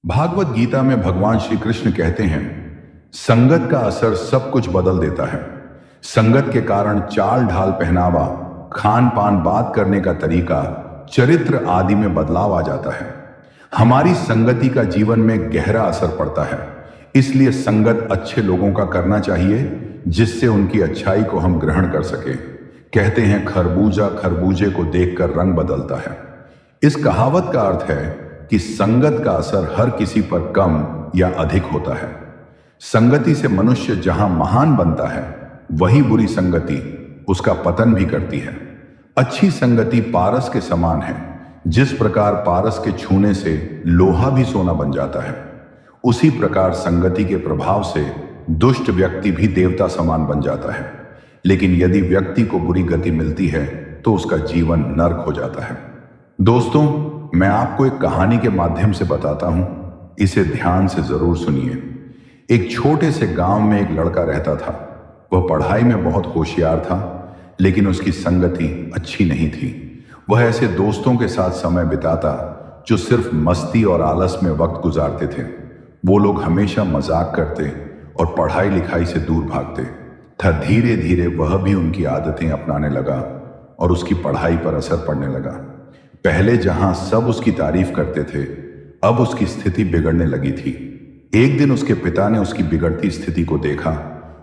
भागवत गीता में भगवान श्री कृष्ण कहते हैं, संगत का असर सब कुछ बदल देता है। संगत के कारण चाल ढाल, पहनावा, खान पान, बात करने का तरीका, चरित्र आदि में बदलाव आ जाता है। हमारी संगति का जीवन में गहरा असर पड़ता है। इसलिए संगत अच्छे लोगों का करना चाहिए, जिससे उनकी अच्छाई को हम ग्रहण कर सके। कहते हैं, खरबूजा खरबूजे को देखकर रंग बदलता है। इस कहावत का अर्थ है कि संगत का असर हर किसी पर कम या अधिक होता है। संगति से मनुष्य जहां महान बनता है, वही बुरी संगति उसका पतन भी करती है। अच्छी संगति पारस के समान है। जिस प्रकार पारस के छूने से लोहा भी सोना बन जाता है, उसी प्रकार संगति के प्रभाव से दुष्ट व्यक्ति भी देवता समान बन जाता है। लेकिन यदि व्यक्ति को बुरी गति मिलती है तो उसका जीवन नर्क हो जाता है। दोस्तों, मैं आपको एक कहानी के माध्यम से बताता हूं, इसे ध्यान से जरूर सुनिए। एक छोटे से गांव में एक लड़का रहता था। वह पढ़ाई में बहुत होशियार था, लेकिन उसकी संगति अच्छी नहीं थी। वह ऐसे दोस्तों के साथ समय बिताता जो सिर्फ मस्ती और आलस में वक्त गुजारते थे। वो लोग हमेशा मजाक करते और पढ़ाई लिखाई से दूर भागते था। धीरे धीरे वह भी उनकी आदतें अपनाने लगा और उसकी पढ़ाई पर असर पड़ने लगा। पहले जहां सब उसकी तारीफ करते थे, अब उसकी स्थिति बिगड़ने लगी थी। एक दिन उसके पिता ने उसकी बिगड़ती स्थिति को देखा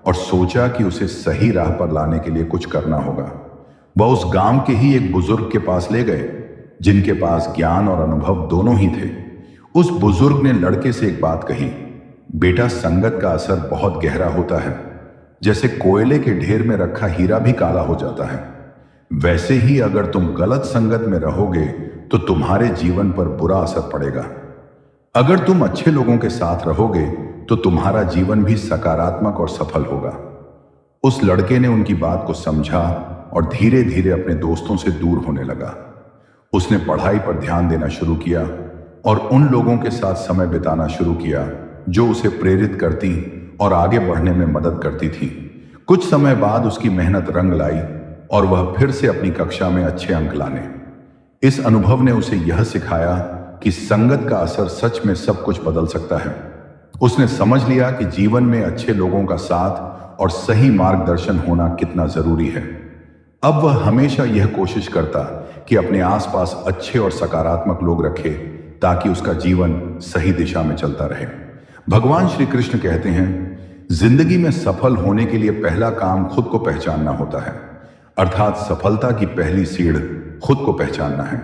और सोचा कि उसे सही राह पर लाने के लिए कुछ करना होगा। वह उस गांव के ही एक बुजुर्ग के पास ले गए, जिनके पास ज्ञान और अनुभव दोनों ही थे। उस बुजुर्ग ने लड़के से एक बात कही, बेटा, संगत का असर बहुत गहरा होता है। जैसे कोयले के ढेर में रखा हीरा भी काला हो जाता है, वैसे ही अगर तुम गलत संगत में रहोगे तो तुम्हारे जीवन पर बुरा असर पड़ेगा। अगर तुम अच्छे लोगों के साथ रहोगे तो तुम्हारा जीवन भी सकारात्मक और सफल होगा। उस लड़के ने उनकी बात को समझा और धीरे धीरे अपने दोस्तों से दूर होने लगा। उसने पढ़ाई पर ध्यान देना शुरू किया और उन लोगों के साथ समय बिताना शुरू किया जो उसे प्रेरित करती और आगे बढ़ने में मदद करती थी। कुछ समय बाद उसकी मेहनत रंग लाई और वह फिर से अपनी कक्षा में अच्छे अंक लाने। इस अनुभव ने उसे यह सिखाया कि संगत का असर सच में सब कुछ बदल सकता है। उसने समझ लिया कि जीवन में अच्छे लोगों का साथ और सही मार्गदर्शन होना कितना जरूरी है। अब वह हमेशा यह कोशिश करता कि अपने आसपास अच्छे और सकारात्मक लोग रखे, ताकि उसका जीवन सही दिशा में चलता रहे। भगवान श्री कृष्ण कहते हैं, जिंदगी में सफल होने के लिए पहला काम खुद को पहचानना होता है। अर्थात सफलता की पहली सीढ़ खुद को पहचानना है।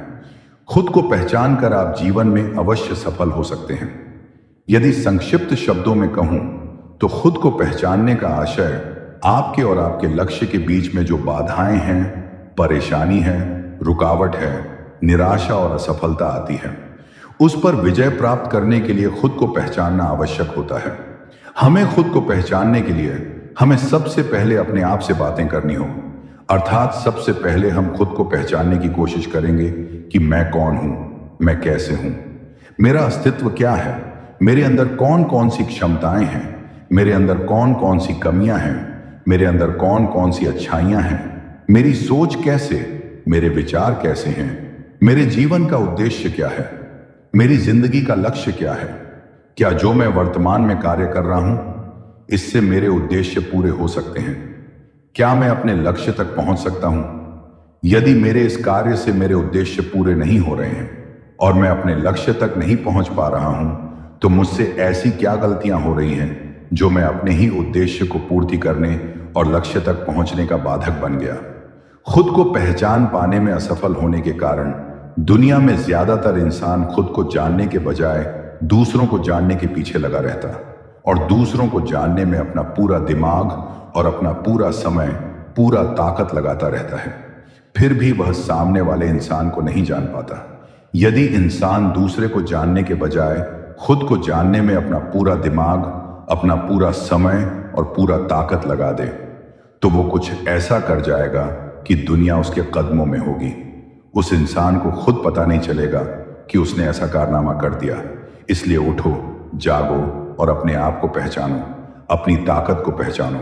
खुद को पहचान कर आप जीवन में अवश्य सफल हो सकते हैं। यदि संक्षिप्त शब्दों में कहूं तो खुद को पहचानने का आशय आपके और आपके लक्ष्य के बीच में जो बाधाएं हैं, परेशानी है, रुकावट है, निराशा और असफलता आती है, उस पर विजय प्राप्त करने के लिए खुद को पहचानना आवश्यक होता है। हमें खुद को पहचानने के लिए हमें सबसे पहले अपने आप से बातें करनी हो। अर्थात सबसे पहले हम खुद को पहचानने की कोशिश करेंगे कि मैं कौन हूं, मैं कैसे हूं, मेरा अस्तित्व क्या है, मेरे अंदर कौन कौन सी क्षमताएं हैं, मेरे अंदर कौन कौन सी कमियां हैं, मेरे अंदर कौन कौन सी अच्छाइयां हैं, मेरी सोच कैसे, मेरे विचार कैसे हैं, मेरे जीवन का उद्देश्य क्या है, मेरी जिंदगी का लक्ष्य क्या है। क्या जो मैं वर्तमान में कार्य कर रहा हूं, इससे मेरे उद्देश्य पूरे हो सकते हैं? क्या मैं अपने लक्ष्य तक पहुंच सकता हूं? यदि मेरे इस कार्य से मेरे उद्देश्य पूरे नहीं हो रहे हैं और मैं अपने लक्ष्य तक नहीं पहुंच पा रहा हूं, तो मुझसे ऐसी क्या गलतियां हो रही हैं जो मैं अपने ही उद्देश्य को पूर्ति करने और लक्ष्य तक पहुंचने का बाधक बन गया? खुद को पहचान पाने में असफल होने के कारण दुनिया में ज्यादातर इंसान खुद को जानने के बजाय दूसरों को जानने के पीछे लगा रहता और दूसरों को जानने में अपना पूरा दिमाग और अपना पूरा समय, पूरा ताकत लगाता रहता है। फिर भी वह सामने वाले इंसान को नहीं जान पाता। यदि इंसान दूसरे को जानने के बजाय खुद को जानने में अपना पूरा दिमाग, अपना पूरा समय और पूरा ताकत लगा दे, तो वो कुछ ऐसा कर जाएगा कि दुनिया उसके कदमों में होगी। उस इंसान को खुद पता नहीं चलेगा कि उसने ऐसा कारनामा कर दिया। इसलिए उठो, जागो और अपने आप को पहचानो, अपनी ताकत को पहचानो।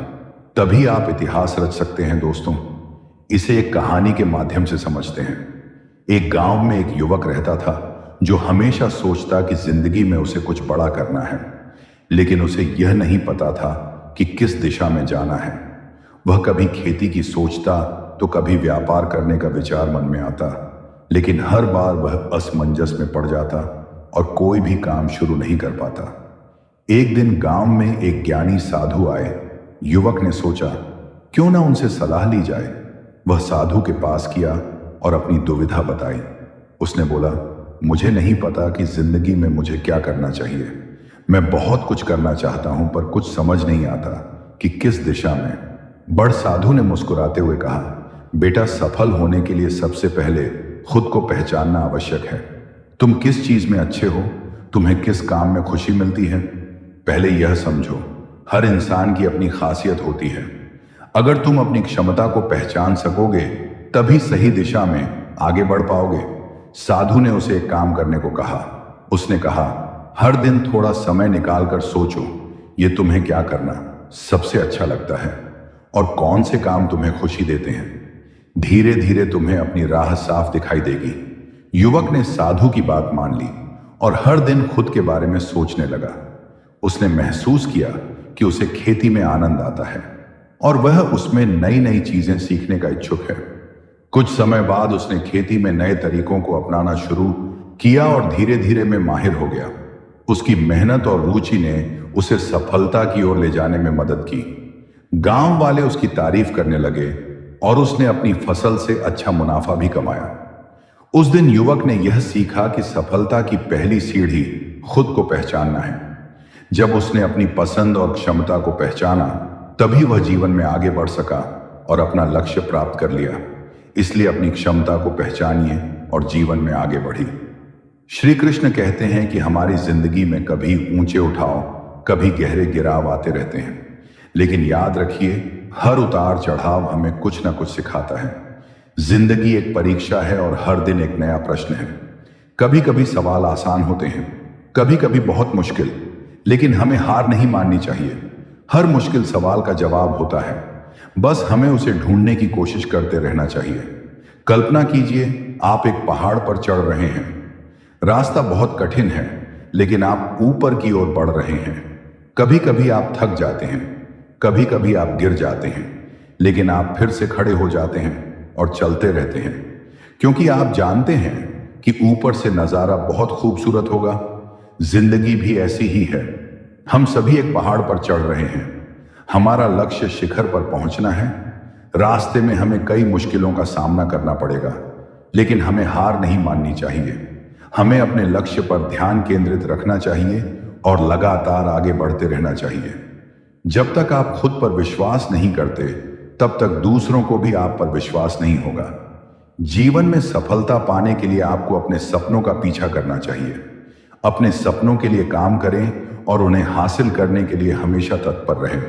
तभी आप इतिहास रच सकते हैं। दोस्तों, इसे एक कहानी के माध्यम से समझते हैं। एक गांव में एक युवक रहता था। जो हमेशा सोचता कि जिंदगी में उसे कुछ बड़ा करना है, लेकिन उसे यह नहीं पता था कि किस दिशा में जाना है। वह कभी खेती की सोचता तो कभी व्यापार करने का विचार मन में आता, लेकिन हर बार वह असमंजस में पड़ जाता और कोई भी काम शुरू नहीं कर पाता। एक दिन गांव में एक ज्ञानी साधु आए। युवक ने सोचा, क्यों ना उनसे सलाह ली जाए। वह साधु के पास किया और अपनी दुविधा बताई। उसने बोला, मुझे नहीं पता कि जिंदगी में मुझे क्या करना चाहिए। मैं बहुत कुछ करना चाहता हूं, पर कुछ समझ नहीं आता कि किस दिशा में। बड़ साधु ने मुस्कुराते हुए कहा, बेटा, सफल होने के लिए सबसे पहले खुद को पहचानना आवश्यक है। तुम किस चीज में अच्छे हो, तुम्हें किस काम में खुशी मिलती है, पहले यह समझो। हर इंसान की अपनी खासियत होती है। अगर तुम अपनी क्षमता को पहचान सकोगे तभी सही दिशा में आगे बढ़ पाओगे। साधु ने उसे एक काम करने को कहा। उसने कहा, हर दिन थोड़ा समय निकालकर सोचो, ये तुम्हें क्या करना सबसे अच्छा लगता है और कौन से काम तुम्हें खुशी देते हैं। धीरे धीरे तुम्हें अपनी राह साफ दिखाई देगी। युवक ने साधु की बात मान ली और हर दिन खुद के बारे में सोचने लगा। उसने महसूस किया कि उसे खेती में आनंद आता है और वह उसमें नई नई चीजें सीखने का इच्छुक है। कुछ समय बाद उसने खेती में नए तरीकों को अपनाना शुरू किया और धीरे धीरे में माहिर हो गया। उसकी मेहनत और रुचि ने उसे सफलता की ओर ले जाने में मदद की। गांव वाले उसकी तारीफ करने लगे और उसने अपनी फसल से अच्छा मुनाफा भी कमाया। उस दिन युवक ने यह सीखा कि सफलता की पहली सीढ़ी खुद को पहचानना है। जब उसने अपनी पसंद और क्षमता को पहचाना तभी वह जीवन में आगे बढ़ सका और अपना लक्ष्य प्राप्त कर लिया। इसलिए अपनी क्षमता को पहचानिए और जीवन में आगे बढ़िए। श्री कृष्ण कहते हैं कि हमारी जिंदगी में कभी ऊंचे उठाव, कभी गहरे गिराव आते रहते हैं, लेकिन याद रखिए, हर उतार चढ़ाव हमें कुछ ना कुछ सिखाता है। जिंदगी एक परीक्षा है और हर दिन एक नया प्रश्न है। कभी कभी सवाल आसान होते हैं, कभी कभी बहुत मुश्किल, लेकिन हमें हार नहीं माननी चाहिए। हर मुश्किल सवाल का जवाब होता है, बस हमें उसे ढूंढने की कोशिश करते रहना चाहिए। कल्पना कीजिए, आप एक पहाड़ पर चढ़ रहे हैं। रास्ता बहुत कठिन है, लेकिन आप ऊपर की ओर बढ़ रहे हैं। कभी कभी आप थक जाते हैं, कभी कभी आप गिर जाते हैं, लेकिन आप फिर से खड़े हो जाते हैं और चलते रहते हैं, क्योंकि आप जानते हैं कि ऊपर से नजारा बहुत खूबसूरत होगा। जिंदगी भी ऐसी ही है। हम सभी एक पहाड़ पर चढ़ रहे हैं। हमारा लक्ष्य शिखर पर पहुंचना है। रास्ते में हमें कई मुश्किलों का सामना करना पड़ेगा, लेकिन हमें हार नहीं माननी चाहिए। हमें अपने लक्ष्य पर ध्यान केंद्रित रखना चाहिए और लगातार आगे बढ़ते रहना चाहिए। जब तक आप खुद पर विश्वास नहीं करते, तब तक दूसरों को भी आप पर विश्वास नहीं होगा। जीवन में सफलता पाने के लिए आपको अपने सपनों का पीछा करना चाहिए। अपने सपनों के लिए काम करें और उन्हें हासिल करने के लिए हमेशा तत्पर रहें।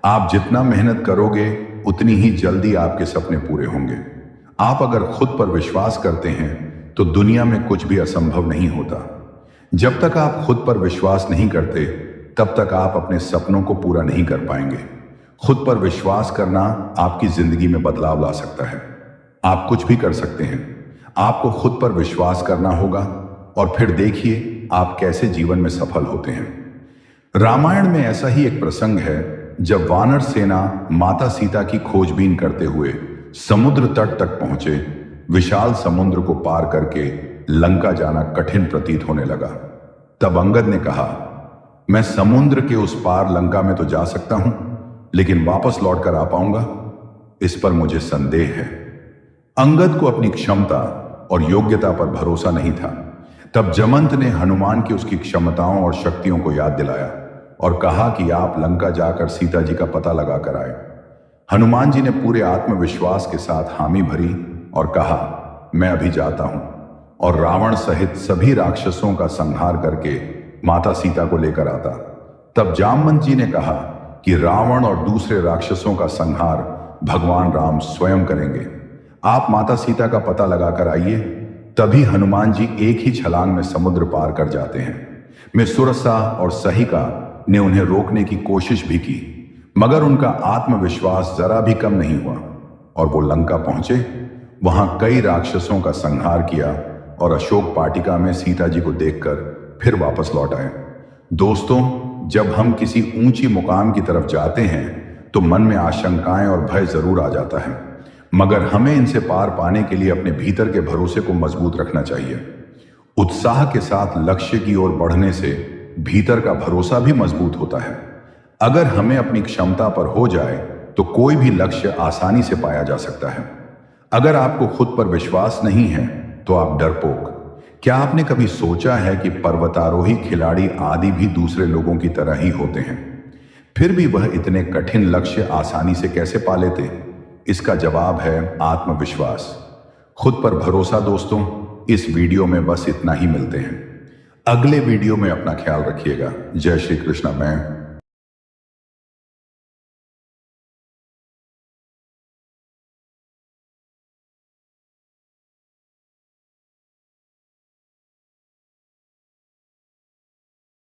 आप जितना मेहनत करोगे, उतनी ही जल्दी आपके सपने पूरे होंगे। आप अगर खुद पर विश्वास करते हैं तो दुनिया में कुछ भी असंभव नहीं होता। जब तक आप खुद पर विश्वास नहीं करते, तब तक आप अपने सपनों को पूरा नहीं कर पाएंगे। खुद पर विश्वास करना आपकी जिंदगी में बदलाव ला सकता है। आप कुछ भी कर सकते हैं। आपको खुद पर विश्वास करना होगा और फिर देखिए आप कैसे जीवन में सफल होते हैं। रामायण में ऐसा ही एक प्रसंग है जब वानर सेना माता सीता की खोजबीन करते हुए समुद्र तट तक पहुंचे। विशाल समुद्र को पार करके लंका जाना कठिन प्रतीत होने लगा। तब अंगद ने कहा, मैं समुद्र के उस पार लंका में तो जा सकता हूं, लेकिन वापस लौटकर आ पाऊंगा, इस पर मुझे संदेह है। अंगद को अपनी क्षमता और योग्यता पर भरोसा नहीं था। तब जमंत ने हनुमान की उसकी क्षमताओं और शक्तियों को याद दिलाया और कहा कि आप लंका जाकर सीता जी का पता लगाकर आए। हनुमान जी ने पूरे आत्मविश्वास के साथ हामी भरी और कहा, मैं अभी जाता हूं, और रावण सहित सभी राक्षसों का संहार करके माता सीता को लेकर आता। तब जामवंत जी ने कहा कि रावण और दूसरे राक्षसों का संहार भगवान राम स्वयं करेंगे। आप माता सीता का पता लगाकर आइए। तभी हनुमान जी एक ही छलांग में समुद्र पार कर जाते हैं। में सुरसा और सहिका ने उन्हें रोकने की कोशिश भी की, मगर उनका आत्मविश्वास जरा भी कम नहीं हुआ और वो लंका पहुंचे। वहां कई राक्षसों का संहार किया और अशोक वाटिका में सीता जी को देखकर फिर वापस लौट आए। दोस्तों, जब हम किसी ऊंची मुकाम की तरफ जाते हैं तो मन में आशंकाएं और भय जरूर आ जाता है, मगर हमें इनसे पार पाने के लिए अपने भीतर के भरोसे को मजबूत रखना चाहिए। उत्साह के साथ लक्ष्य की ओर बढ़ने से भीतर का भरोसा भी मजबूत होता है। अगर हमें अपनी क्षमता पर हो जाए तो कोई भी लक्ष्य आसानी से पाया जा सकता है। अगर आपको खुद पर विश्वास नहीं है तो आप डरपोक। क्या आपने कभी सोचा है कि पर्वतारोही खिलाड़ी आदि भी दूसरे लोगों की तरह ही होते हैं, फिर भी वह इतने कठिन लक्ष्य आसानी से कैसे पा लेते? इसका जवाब है आत्मविश्वास, खुद पर भरोसा। दोस्तों, इस वीडियो में बस इतना ही। मिलते हैं अगले वीडियो में। अपना ख्याल रखिएगा। जय श्री कृष्ण। मैं